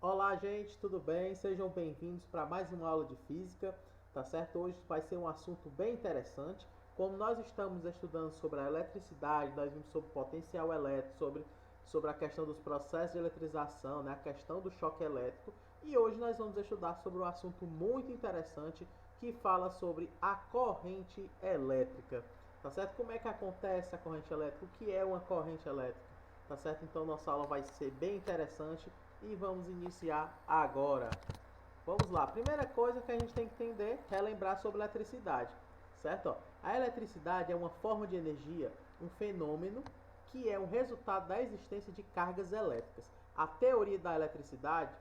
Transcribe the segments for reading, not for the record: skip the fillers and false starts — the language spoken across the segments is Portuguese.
Olá, gente, tudo bem? Sejam bem-vindos para mais uma aula de física, tá certo? Hoje vai ser um assunto bem interessante. Como nós estamos estudando sobre a eletricidade, nós vimos sobre potencial elétrico, sobre a questão dos processos de eletrização, né? A questão do choque elétrico. E hoje nós vamos estudar sobre um assunto muito interessante que fala sobre a corrente elétrica, tá certo? Como é que acontece a corrente elétrica? O que é uma corrente elétrica? Tá certo? Então nossa aula vai ser bem interessante e vamos iniciar agora. Vamos lá. Primeira coisa que a gente tem que entender, relembrar sobre eletricidade, certo? A eletricidade é uma forma de energia, um fenômeno que é um resultado da existência de cargas elétricas. A teoria da eletricidade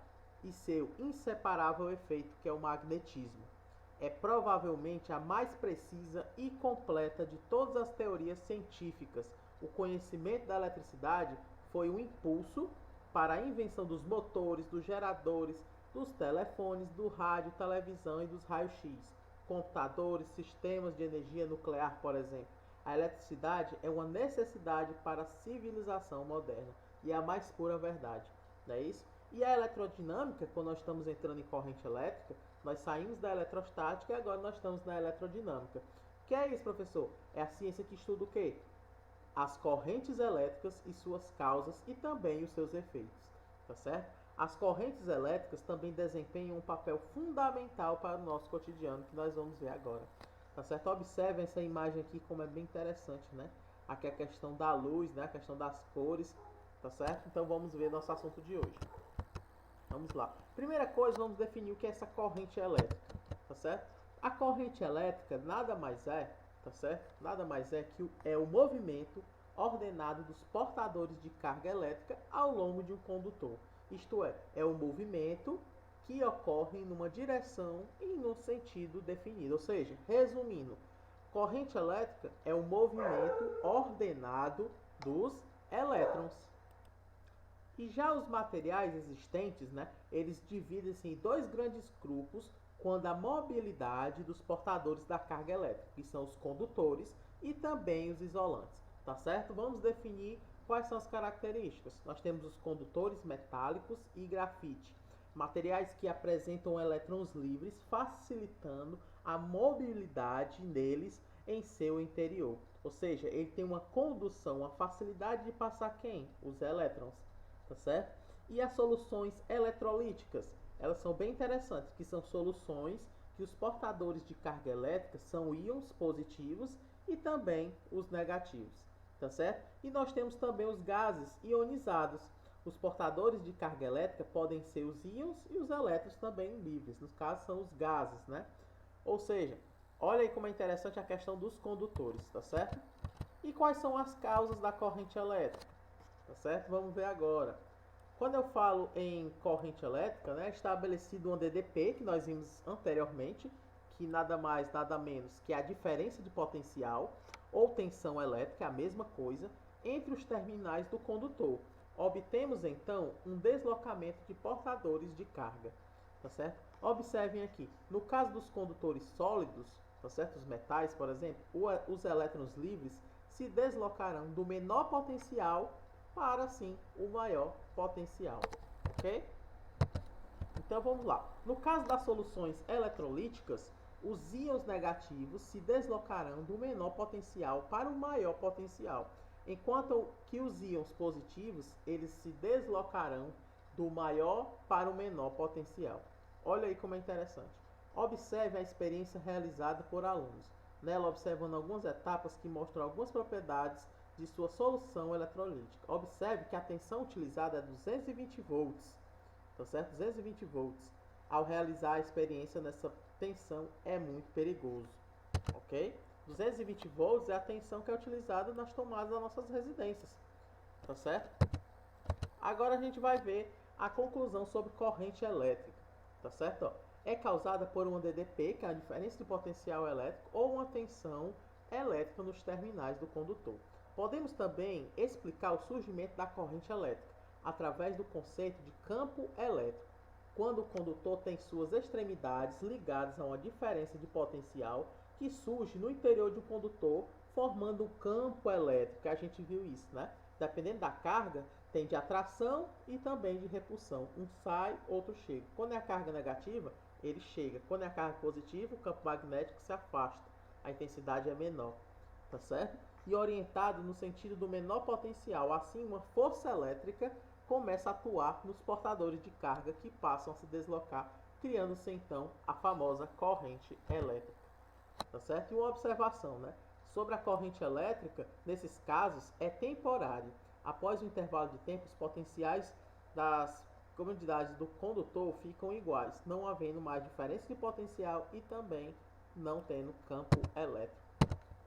e seu inseparável efeito, que é o magnetismo, é provavelmente a mais precisa e completa de todas as teorias científicas. O conhecimento da eletricidade foi um impulso para a invenção dos motores, dos geradores, dos telefones, do rádio, televisão e dos raios-x, computadores, sistemas de energia nuclear, por exemplo. A eletricidade é uma necessidade para a civilização moderna e é a mais pura verdade, não é isso? E a eletrodinâmica, quando nós estamos entrando em corrente elétrica, nós saímos da eletrostática e agora nós estamos na eletrodinâmica. O que é isso, professor? É a ciência que estuda o quê? As correntes elétricas e suas causas e também os seus efeitos, tá certo? As correntes elétricas também desempenham um papel fundamental para o nosso cotidiano, que nós vamos ver agora, tá certo? Observem essa imagem aqui como é bem interessante, né? Aqui é a questão da luz, né? A questão das cores, tá certo? Então vamos ver nosso assunto de hoje. Vamos lá. Primeira coisa, vamos definir o que é essa corrente elétrica, tá certo? A corrente elétrica nada mais é, tá certo? Nada mais é que o movimento ordenado dos portadores de carga elétrica ao longo de um condutor. Isto é o movimento que ocorre numa direção e num sentido definido. Ou seja, resumindo, corrente elétrica é o movimento ordenado dos elétrons. E já os materiais existentes, né, eles dividem-se em dois grandes grupos quando a mobilidade dos portadores da carga elétrica, que são os condutores e também os isolantes, tá certo? Vamos definir quais são as características. Nós temos os condutores metálicos e grafite, materiais que apresentam elétrons livres, facilitando a mobilidade neles em seu interior. Ou seja, ele tem uma condução, uma facilidade de passar quem? Os elétrons, tá certo? E as soluções eletrolíticas, elas são bem interessantes, que são soluções que os portadores de carga elétrica são íons positivos e também os negativos, tá certo? E nós temos também os gases ionizados. Os portadores de carga elétrica podem ser os íons e os elétrons também livres, no caso são os gases, né? Ou seja, olha aí como é interessante a questão dos condutores, tá certo? E quais são as causas da corrente elétrica? Tá certo? Vamos ver agora. Quando eu falo em corrente elétrica, né, é estabelecido um DDP, que nós vimos anteriormente, que nada mais, nada menos que a diferença de potencial ou tensão elétrica, a mesma coisa, entre os terminais do condutor. Obtemos então um deslocamento de portadores de carga, tá certo? Observem aqui, no caso dos condutores sólidos, tá certo? Os metais, por exemplo, os elétrons livres se deslocarão do menor potencial para sim o maior potencial, ok? Então vamos lá. No caso das soluções eletrolíticas, os íons negativos se deslocarão do menor potencial para o maior potencial, enquanto que os íons positivos eles se deslocarão do maior para o menor potencial. Olha aí como é interessante. Observe a experiência realizada por alunos. Nela observando algumas etapas que mostram algumas propriedades de sua solução eletrolítica. Observe que a tensão utilizada é 220 volts, tá certo? 220 volts. Ao realizar a experiência nessa tensão é muito perigoso, ok? 220 volts é a tensão que é utilizada nas tomadas das nossas residências, tá certo? Agora a gente vai ver a conclusão sobre corrente elétrica, tá certo? Ó, é causada por uma DDP, que é a diferença de potencial elétrico, ou uma tensão elétrica nos terminais do condutor. Podemos também explicar o surgimento da corrente elétrica através do conceito de campo elétrico, quando o condutor tem suas extremidades ligadas a uma diferença de potencial que surge no interior de um condutor, formando um campo elétrico. A gente viu isso, né? Dependendo da carga, Tem de atração e também de repulsão. Um sai, outro chega. Quando é a carga negativa, ele chega. Quando é a carga positiva, o campo magnético se afasta. A intensidade é menor, tá certo? E orientado no sentido do menor potencial. Assim, uma força elétrica começa a atuar nos portadores de carga que passam a se deslocar, criando-se então a famosa corrente elétrica, tá certo? E uma observação, né? Sobre a corrente elétrica, nesses casos, é temporária. Após o intervalo de tempo, os potenciais das comunidades do condutor ficam iguais, não havendo mais diferença de potencial e também não tendo campo elétrico,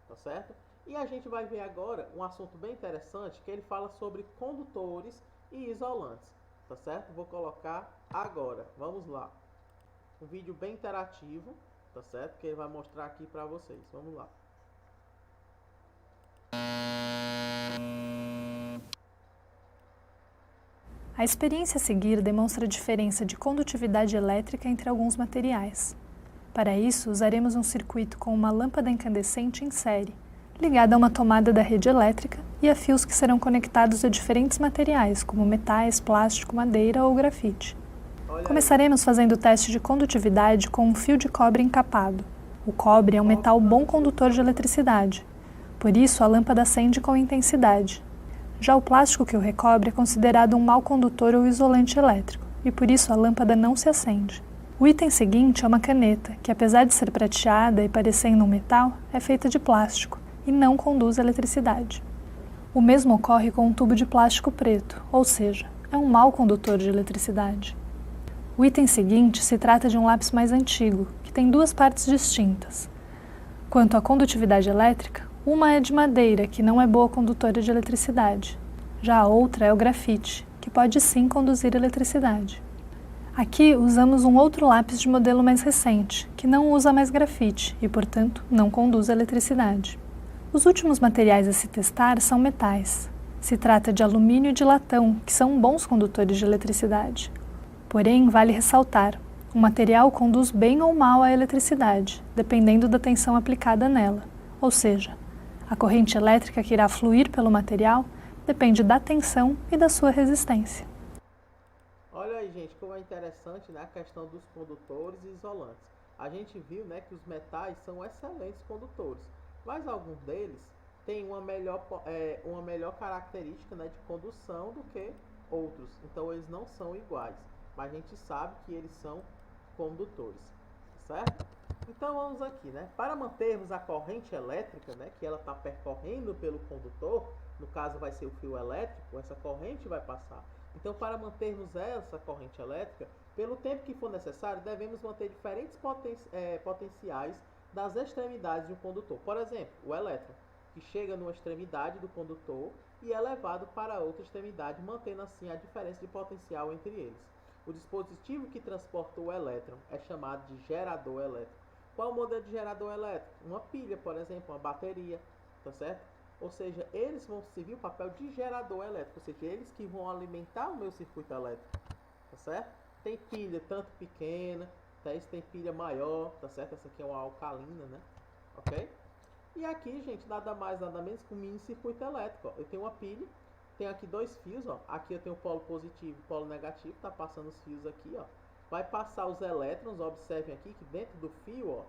tá certo? E a gente vai ver agora um assunto bem interessante, que ele fala sobre condutores e isolantes, tá certo? Vou colocar agora, vamos lá. Um vídeo bem interativo, tá certo? Que ele vai mostrar aqui para vocês, vamos lá. A experiência a seguir demonstra a diferença de condutividade elétrica entre alguns materiais. Para isso, usaremos um circuito com uma lâmpada incandescente em série, ligada a uma tomada da rede elétrica e a fios que serão conectados a diferentes materiais, como metais, plástico, madeira ou grafite. Começaremos fazendo o teste de condutividade com um fio de cobre encapado. O cobre é um metal bom condutor de eletricidade, por isso a lâmpada acende com intensidade. Já o plástico que o recobre é considerado um mau condutor ou isolante elétrico, e por isso a lâmpada não se acende. O item seguinte é uma caneta, que apesar de ser prateada e parecendo um metal, é feita de plástico e não conduz eletricidade. O mesmo ocorre com um tubo de plástico preto, ou seja, é um mau condutor de eletricidade. O item seguinte se trata de um lápis mais antigo, que tem duas partes distintas. Quanto à condutividade elétrica, uma é de madeira, que não é boa condutora de eletricidade. Já a outra é o grafite, que pode sim conduzir eletricidade. Aqui usamos um outro lápis de modelo mais recente, que não usa mais grafite e, portanto, não conduz eletricidade. Os últimos materiais a se testar são metais. Se trata de alumínio e de latão, que são bons condutores de eletricidade. Porém, vale ressaltar, o material conduz bem ou mal a eletricidade, dependendo da tensão aplicada nela, ou seja, a corrente elétrica que irá fluir pelo material depende da tensão e da sua resistência. Olha aí, gente, como é interessante, né, a questão dos condutores e isolantes. A gente viu, né, que os metais são excelentes condutores, mas alguns deles têm uma melhor característica, né, de condução do que outros. Então eles não são iguais, mas a gente sabe que eles são condutores, certo? Então vamos aqui, né? Para mantermos a corrente elétrica, né, que ela está percorrendo pelo condutor, no caso vai ser o fio elétrico, essa corrente vai passar. Então, para mantermos essa corrente elétrica, pelo tempo que for necessário, devemos manter diferentes potenciais das extremidades de um condutor. Por exemplo, o elétron, que chega numa extremidade do condutor e é levado para outra extremidade, mantendo assim a diferença de potencial entre eles. O dispositivo que transporta o elétron é chamado de gerador elétrico. Qual o modelo de gerador elétrico? Uma pilha, por exemplo, uma bateria, tá certo? Ou seja, eles vão servir o papel de gerador elétrico, ou seja, eles que vão alimentar o meu circuito elétrico, tá certo? Tem pilha tanto pequena, tá? Tem pilha maior, tá certo? Essa aqui é uma alcalina, né? Ok? E aqui, gente, nada mais, nada menos que um mini circuito elétrico, ó. Eu tenho uma pilha, tenho aqui dois fios, ó. Aqui eu tenho o polo positivo e o polo negativo, tá passando os fios aqui, ó. Vai passar os elétrons, observem aqui que dentro do fio, ó,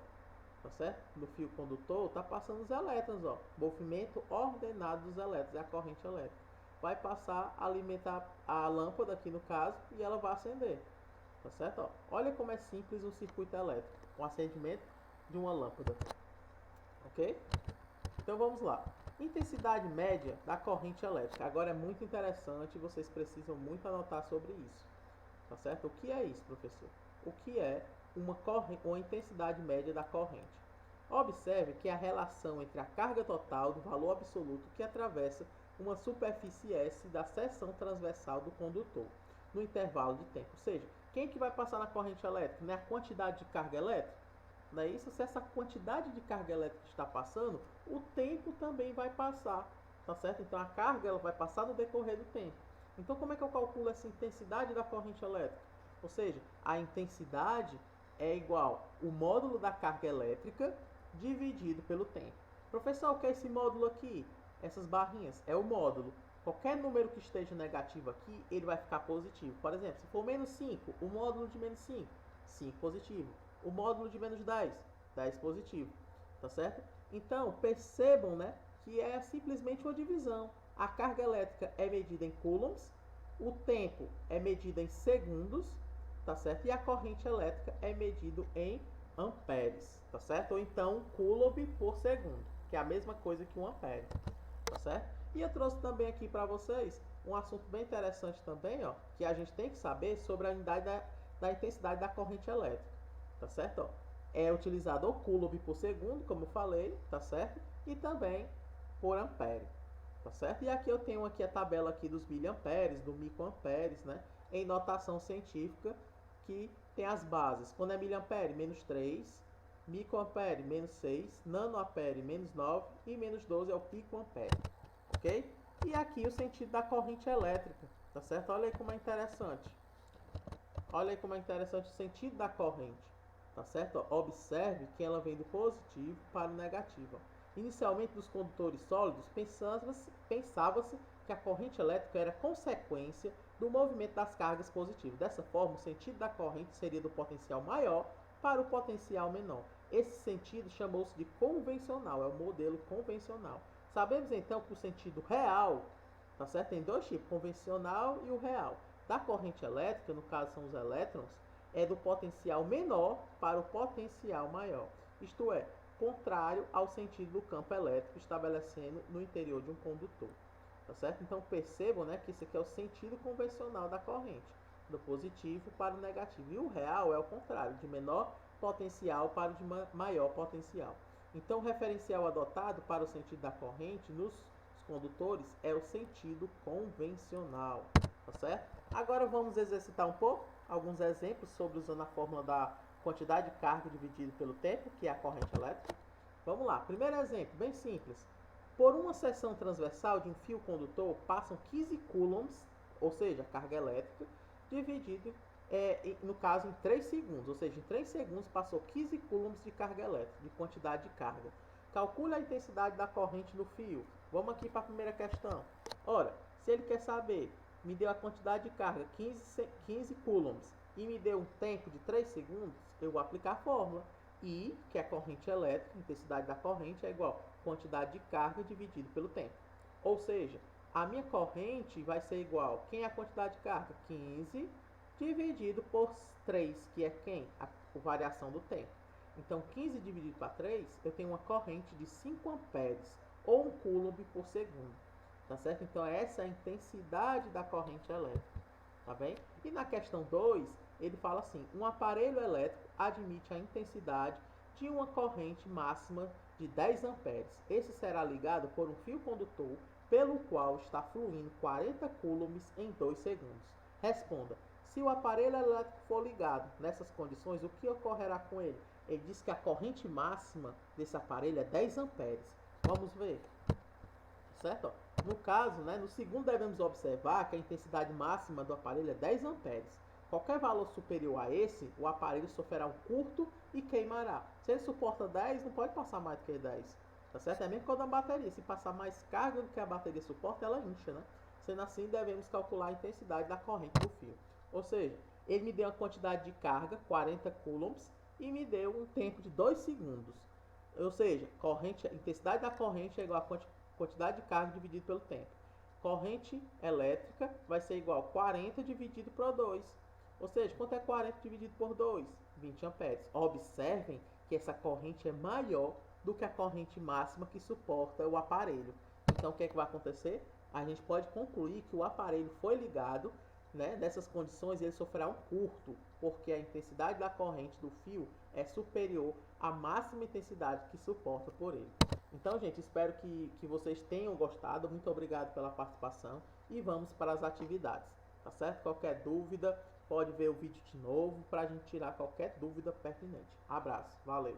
tá certo? Do fio condutor, tá passando os elétrons, ó. Movimento ordenado dos elétrons, é a corrente elétrica. Vai passar a alimentar a lâmpada aqui no caso e ela vai acender, tá certo? Ó, olha como é simples um circuito elétrico, um acendimento de uma lâmpada, ok? Então vamos lá. Intensidade média da corrente elétrica. Agora é muito interessante, vocês precisam muito anotar sobre isso. Tá certo? O que é isso, professor? O que é uma intensidade média da corrente? Observe que é a relação entre a carga total do valor absoluto que atravessa uma superfície S da seção transversal do condutor no intervalo de tempo. Ou seja, quem que vai passar na corrente elétrica? Não é a quantidade de carga elétrica? Não é isso? Se essa quantidade de carga elétrica está passando, o tempo também vai passar, tá certo? Então a carga ela vai passar no decorrer do tempo. Então como é que eu calculo essa intensidade da corrente elétrica? Ou seja, a intensidade é igual ao módulo da carga elétrica dividido pelo tempo. Professor, o que é esse módulo aqui? Essas barrinhas é o módulo. Qualquer número que esteja negativo aqui, ele vai ficar positivo. Por exemplo, se for menos 5, o módulo de menos 5, 5 positivo. O módulo de menos 10, 10 positivo. Tá certo? Então, percebam, né, que é simplesmente uma divisão. A carga elétrica é medida em coulombs, o tempo é medido em segundos, tá certo? E a corrente elétrica é medido em amperes, tá certo? Ou então coulomb por segundo, que é a mesma coisa que um ampere, tá certo? E eu trouxe também aqui para vocês um assunto bem interessante também, ó, que a gente tem que saber sobre a unidade da intensidade da corrente elétrica, tá certo? Ó, é utilizado o coulomb por segundo, como eu falei, tá certo? E também por ampere, tá certo? E aqui eu tenho aqui a tabela aqui dos miliamperes, do microamperes, né? Em notação científica, que tem as bases. Quando é miliampere, menos 3, microampere, menos 6, nanoampere, menos 9 e menos 12 é o picoampere. Ok? E aqui o sentido da corrente elétrica, tá certo? Olha aí como é interessante. Olha aí como é interessante o sentido da corrente, tá certo? Observe que ela vem do positivo para o negativo. Inicialmente, dos condutores sólidos, pensava-se que a corrente elétrica era consequência do movimento das cargas positivas. Dessa forma, o sentido da corrente seria do potencial maior para o potencial menor. Esse sentido chamou-se de convencional, é o modelo convencional. Sabemos então que o sentido real, tá certo? Tem dois tipos, convencional e o real. Da corrente elétrica, no caso são os elétrons, é do potencial menor para o potencial maior. Isto é, contrário ao sentido do campo elétrico estabelecendo no interior de um condutor. Tá certo? Então percebam, né, que esse aqui é o sentido convencional da corrente, do positivo para o negativo. E o real é o contrário, de menor potencial para o de maior potencial. Então, o referencial adotado para o sentido da corrente nos condutores é o sentido convencional, tá certo? Agora vamos exercitar um pouco, alguns exemplos sobre usando a fórmula da quantidade de carga dividido pelo tempo, que é a corrente elétrica. Vamos lá, primeiro exemplo, bem simples. Por uma seção transversal de um fio condutor passam 15 coulombs, ou seja, carga elétrica, dividido no caso em 3 segundos, ou seja, em 3 segundos passou 15 coulombs de carga elétrica, de quantidade de carga. Calcule a intensidade da corrente no fio. Vamos aqui para a primeira questão. Ora, se ele quer saber, me deu a quantidade de carga, 15 coulombs, e me deu um tempo de 3 segundos, eu vou aplicar a fórmula. I, que é a corrente elétrica, a intensidade da corrente é igual a quantidade de carga dividido pelo tempo. Ou seja, a minha corrente vai ser igual, quem é a quantidade de carga? 15 dividido por 3, que é quem? A variação do tempo. Então, 15 dividido para 3, eu tenho uma corrente de 5 amperes, ou 1 coulomb por segundo. Tá certo? Então, essa é a intensidade da corrente elétrica. Tá bem? E na questão 2, ele fala assim, um aparelho elétrico admite a intensidade de uma corrente máxima de 10 amperes. Esse será ligado por um fio condutor, pelo qual está fluindo 40 coulombs em 2 segundos. Responda, se o aparelho elétrico for ligado nessas condições, o que ocorrerá com ele? Ele diz que a corrente máxima desse aparelho é 10 amperes. Vamos ver. Certo? No caso, né, no segundo devemos observar que a intensidade máxima do aparelho é 10 amperes. Qualquer valor superior a esse, o aparelho sofrerá um curto e queimará. Se ele suporta 10, não pode passar mais do que 10. Tá certo? É mesmo quando a bateria, se passar mais carga do que a bateria suporta, ela incha, né? Sendo assim, devemos calcular a intensidade da corrente do fio. Ou seja, ele me deu uma quantidade de carga, 40 coulombs, e me deu um tempo de 2 segundos. Ou seja, a intensidade da corrente é igual a quantidade de carga dividido pelo tempo. Corrente elétrica vai ser igual a 40 dividido por 2. Ou seja, quanto é 40 dividido por 2? 20 amperes. Observem que essa corrente é maior do que a corrente máxima que suporta o aparelho. Então, o que é que vai acontecer? A gente pode concluir que o aparelho foi ligado, né? Nessas condições, ele sofrerá um curto, porque a intensidade da corrente do fio é superior à máxima intensidade que suporta por ele. Então, gente, espero que vocês tenham gostado. Muito obrigado pela participação e vamos para as atividades, tá certo? Qualquer dúvida, pode ver o vídeo de novo para a gente tirar qualquer dúvida pertinente. Abraço, valeu!